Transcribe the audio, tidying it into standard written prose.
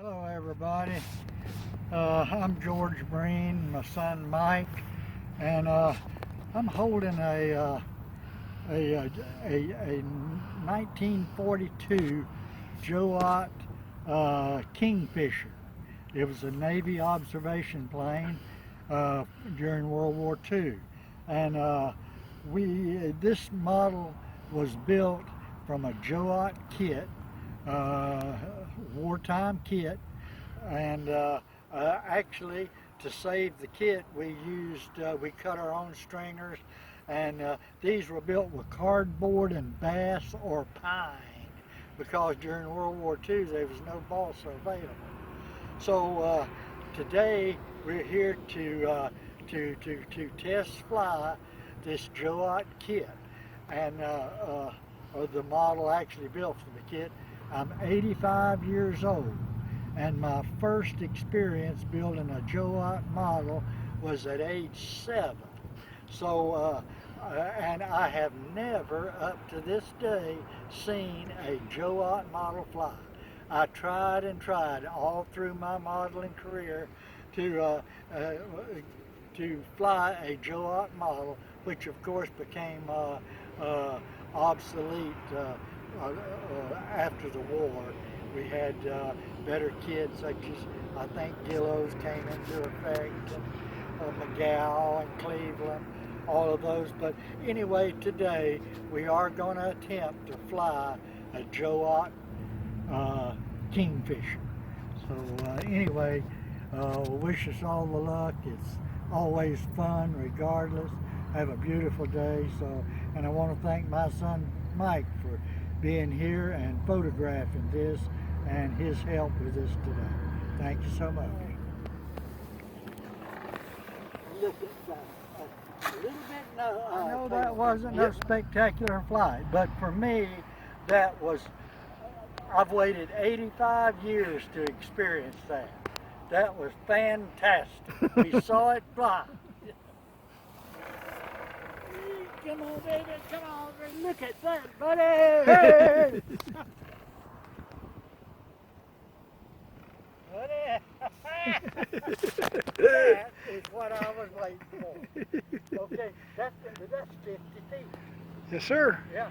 Hello everybody, I'm George Breen, my son Mike, and I'm holding a 1942 Joe Ott Kingfisher. It was a Navy observation plane during World War II, and this model was built from a Joe Ott kit, wartime kit, and actually to save the kit we cut our own stringers, and these were built with cardboard and bass or pine because during World War II there was no balsa available. So today we're here to test fly this Joe Ott kit, and the model actually built for the kit. I'm 85 years old, and my first experience building a Joe Ott model was at age 7. So, and I have never, up to this day, seen a Joe Ott model fly. I tried and tried all through my modeling career to fly a Joe Ott model, which of course became obsolete after the war. We had better kids such as, I think, Gillows came into effect, and McGow and Cleveland, all of those. But anyway, today we are going to attempt to fly a Joe Ott Kingfisher. So anyway, wish us all the luck. It's always fun regardless. Have a beautiful day. So, and I want to thank my son Mike for being here and photographing this and his help with this today. Thank you so much. Look at that. A little bit, I know that wasn't no spectacular flight, but for me, that was, I've waited 85 years to experience that. That was fantastic. We saw it fly. Come on, baby, come on, baby. Look at that, buddy. Hey. Buddy. That is what I was waiting for. Okay, that's 50 feet. Yes, sir. Yeah.